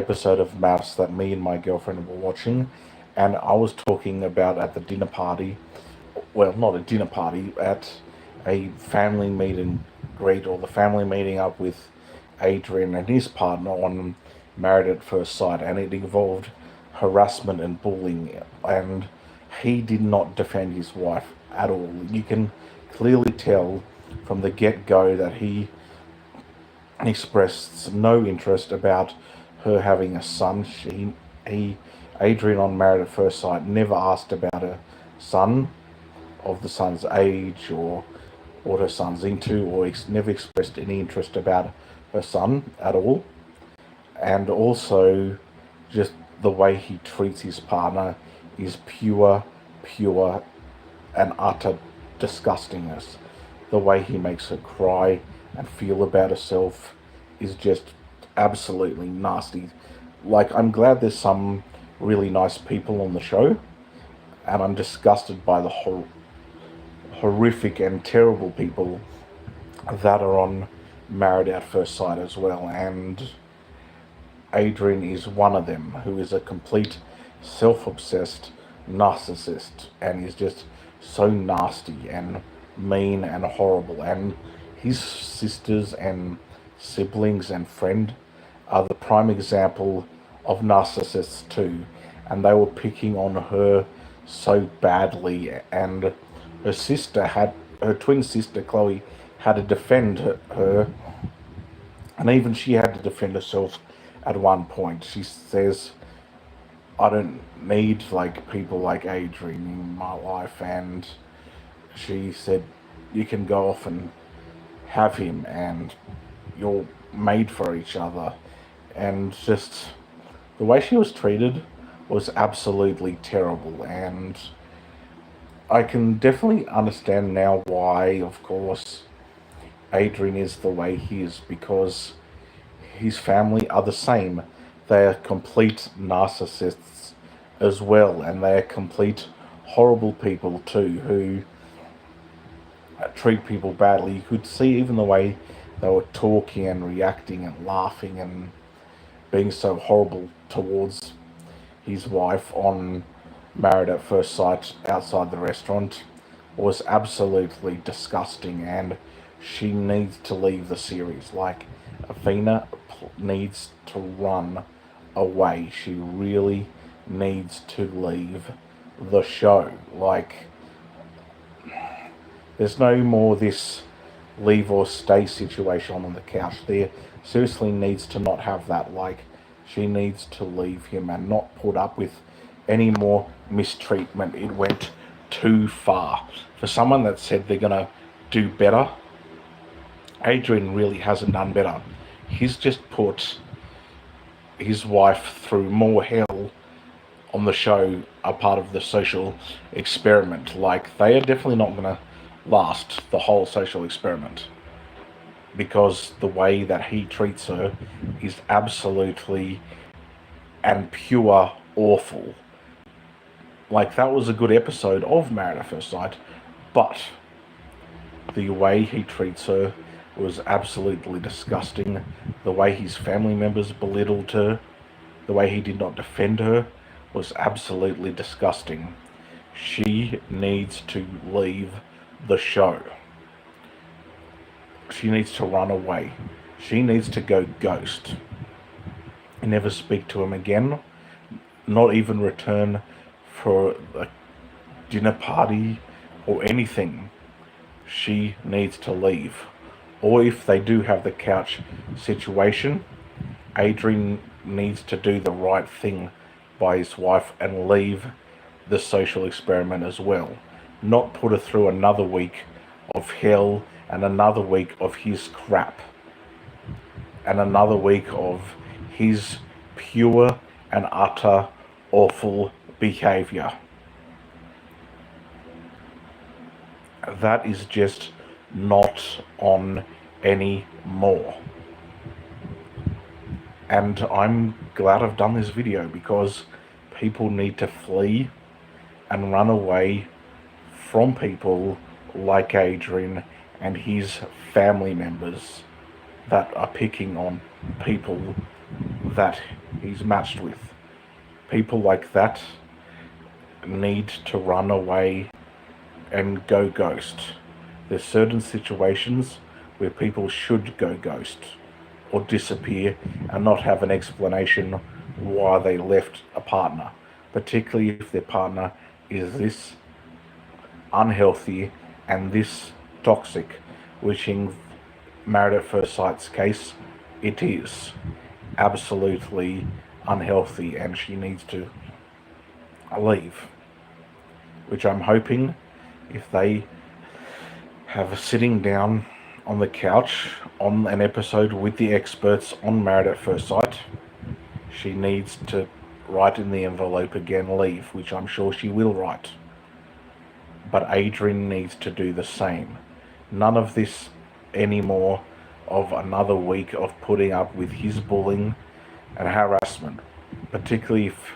episode of Mafs that me and my girlfriend were watching, and I was talking about at the dinner party, well, not a dinner party, at a family meet and greet, or the family meeting up with Adrian and his partner on Married at First Sight, and it involved harassment and bullying, and he did not defend his wife at all. You can clearly tell from the get-go that he expressed no interest about her having a son. Adrian on Married at First Sight never asked about her son, of the son's age, or what her son's into, or never expressed any interest about her son at all. And also, just the way he treats his partner is pure and utter disgustingness. The way he makes her cry and feel about herself is just absolutely nasty. Like, I'm glad there's some really nice people on the show, and I'm disgusted by the horrific and terrible people that are on Married at First Sight as well. And Adrian is one of them, who is a complete self-obsessed narcissist, and is just so nasty and mean and horrible. And his sisters and siblings and friend are the prime example of narcissists too, and they were picking on her so badly. And her twin sister Chloe had to defend her, and even she had to defend herself at one point. She says, I don't need people like Adrian in my life, and she said, you can go off and have him, and you're made for each other. And just the way she was treated was absolutely terrible. And I can definitely understand now why, of course, Adrian is the way he is, because his family are the same. They are complete narcissists as well, and they are complete horrible people too, who treat people badly. You could see even the way they were talking and reacting and laughing and being so horrible towards his wife on Married at First Sight outside the restaurant was absolutely disgusting, and she needs to leave the series. Like, Athena needs to run away. She really needs to leave the show. Like, there's no more this leave or stay situation on the couch. There seriously needs to not have that. Like, she needs to leave him and not put up with any more mistreatment. It went too far. For someone that said they're gonna do better, Adrian really hasn't done better. He's just put his wife through more hell on the show, a part of the social experiment. Like, they are definitely not gonna last the whole social experiment, because the way that he treats her is absolutely and pure awful. Like, that was a good episode of Married at First Sight, but the way he treats her was absolutely disgusting. The way his family members belittled her, the way he did not defend her, was absolutely disgusting. She needs to leave the show. She needs to run away. She needs to go ghost and never speak to him again, not even return for a dinner party or anything. She needs to leave. Or if they do have the couch situation, Adrian needs to do the right thing by his wife and leave the social experiment as well. Not put her through another week of hell, and another week of his crap, and another week of his pure and utter awful behavior. That is just not on anymore. And I'm glad I've done this video, because people need to flee and run away from people like Adrian and his family members that are picking on people that he's matched with. People like that need to run away and go ghost. There's certain situations where people should go ghost or disappear and not have an explanation why they left a partner, particularly if their partner is this unhealthy and this toxic, which in Married at First Sight's case, it is absolutely unhealthy and she needs to leave. Which I'm hoping, if they have a sitting down on the couch on an episode with the experts on Married at First Sight, she needs to write in the envelope again, leave, which I'm sure she will write. But Adrian needs to do the same. None of this anymore of another week of putting up with his bullying and harassment, particularly if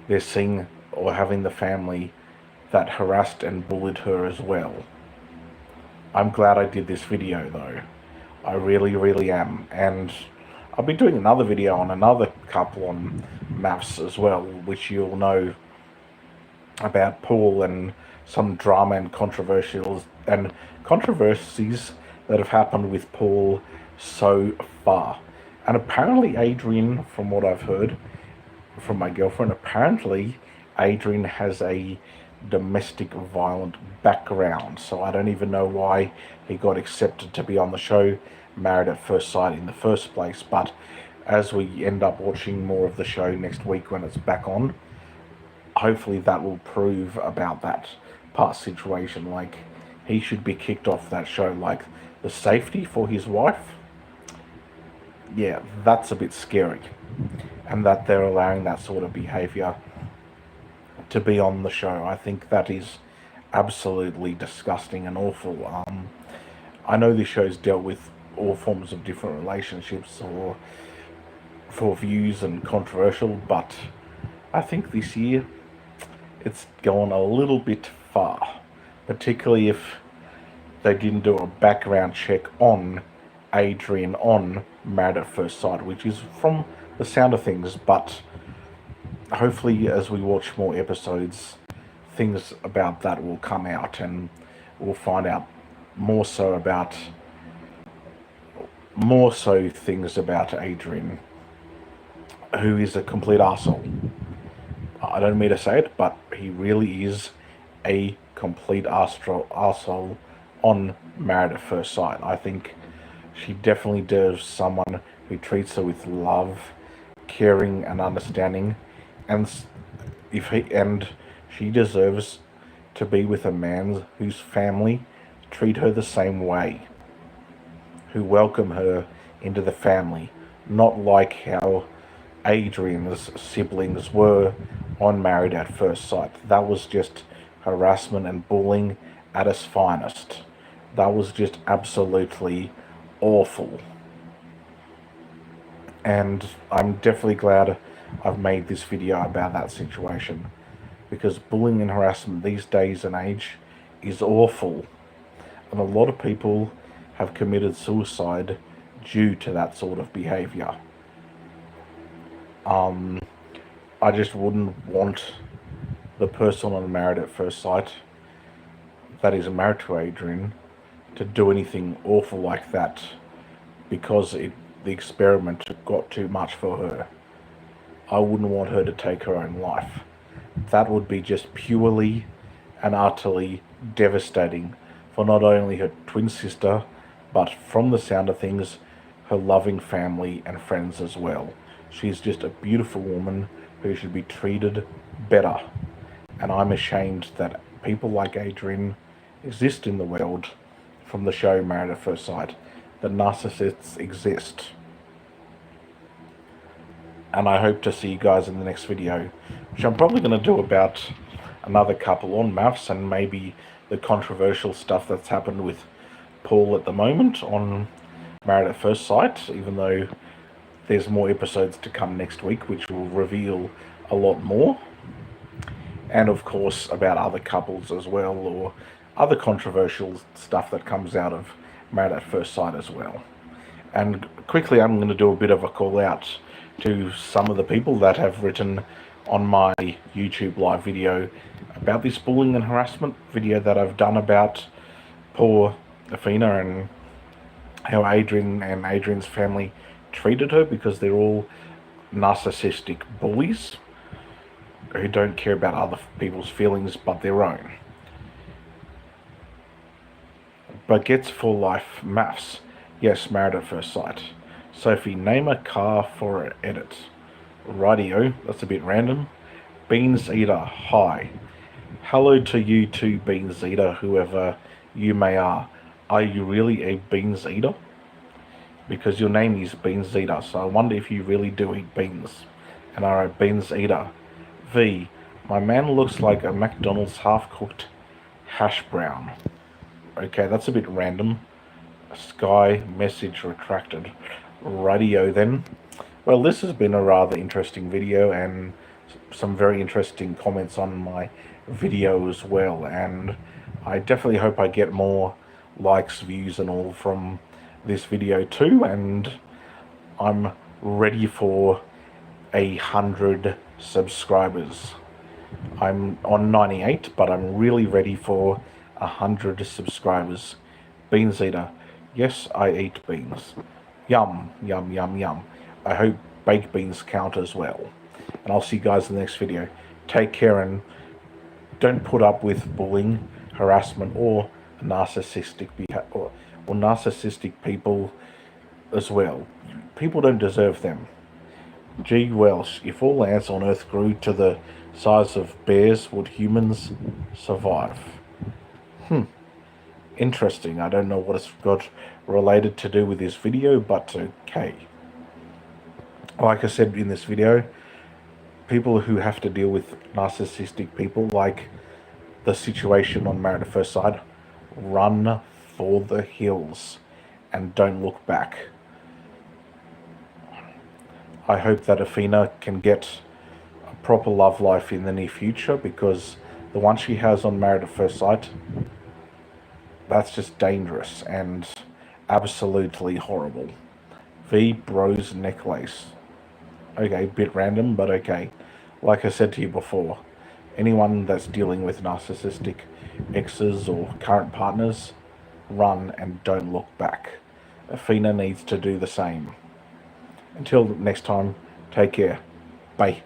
they're seeing or having the family that harassed and bullied her as well. I'm glad I did this video though. I really, really am. And I'll be doing another video on another couple on Mafs as well, which you'll know about Paul and some drama and controversies that have happened with Paul so far. And apparently Adrian, from what I've heard from my girlfriend, apparently Adrian has a domestic violent background, so I don't even know why he got accepted to be on the show Married at First Sight in the first place. But as we end up watching more of the show next week when it's back on, hopefully that will prove about that past situation. Like, he should be kicked off that show. Like, the safety for his wife, yeah, that's a bit scary, and that they're allowing that sort of behavior to be on the show. I think that is absolutely disgusting and awful. I know this show's dealt with all forms of different relationships or for views and controversial, but I think this year it's gone a little bit far, particularly if they didn't do a background check on Adrian on Married at First Sight, which is from the sound of things. But hopefully as we watch more episodes, things about that will come out and we'll find out more so things about Adrian, who is a complete arsehole. I don't mean to say it, but he really is a complete arsehole on Married at First Sight. I think she definitely deserves someone who treats her with love, caring and understanding, and she deserves to be with a man whose family treat her the same way, who welcome her into the family, not like how Adrian's siblings were on Married at First Sight. That was just harassment and bullying at its finest. That was just absolutely awful. And I'm definitely glad I've made this video about that situation, because bullying and harassment these days and age is awful, and a lot of people have committed suicide due to that sort of behavior. I just wouldn't want the person on Married at First Sight that is married to Adrian to do anything awful like that, because the experiment got too much for her. I wouldn't want her to take her own life. That would be just purely and utterly devastating for not only her twin sister, but from the sound of things, her loving family and friends as well. She's just a beautiful woman who should be treated better. And I'm ashamed that people like Adrian exist in the world from the show Married at First Sight, that narcissists exist. And I hope to see you guys in the next video, which I'm probably going to do about another couple on Mafs and maybe the controversial stuff that's happened with Paul at the moment on Married at First Sight, even though there's more episodes to come next week which will reveal a lot more. And of course about other couples as well, or other controversial stuff that comes out of Married at First Sight as well. And quickly, I'm going to do a bit of a call out to some of the people that have written on my YouTube live video about this bullying and harassment video that I've done about poor Athena and how Adrian and Adrian's family treated her, because they're all narcissistic bullies who don't care about other people's feelings but their own. But gets for life Mafs. Yes, married at first sight. Sophie, name a car for an edit. Radio, that's a bit random. Beans Eater, hi. Hello to you too, Beans Eater, whoever you may are. Are you really a Beans Eater? Because your name is Beans Eater, so I wonder if you really do eat beans and are a Beans Eater. V, my man looks like a McDonald's half-cooked hash brown. Okay, that's a bit random. Sky message retracted. Radio then. Well, this has been a rather interesting video and some very interesting comments on my video as well, and I definitely hope I get more likes, views and all from this video too, and I'm ready for 100 subscribers. I'm on 98, but I'm really ready for 100 subscribers. Beans Eater. Yes, I eat beans. Yum, yum, yum, yum. I hope baked beans count as well. And I'll see you guys in the next video. Take care, and don't put up with bullying, harassment, or narcissistic or narcissistic people as well. People don't deserve them. G. Welsh, if all ants on Earth grew to the size of bears, would humans survive? Interesting. I don't know what it's got related to do with this video, but okay. Like I said in this video, people who have to deal with narcissistic people, like the situation on Married at First Sight, run for the hills and don't look back. I hope that Athena can get a proper love life in the near future, because the one she has on Married at First Sight, that's just dangerous and absolutely horrible. V. Bros necklace. Okay, bit random, but okay. Like I said to you before, anyone that's dealing with narcissistic exes or current partners, run and don't look back. Athena needs to do the same. Until next time, take care. Bye.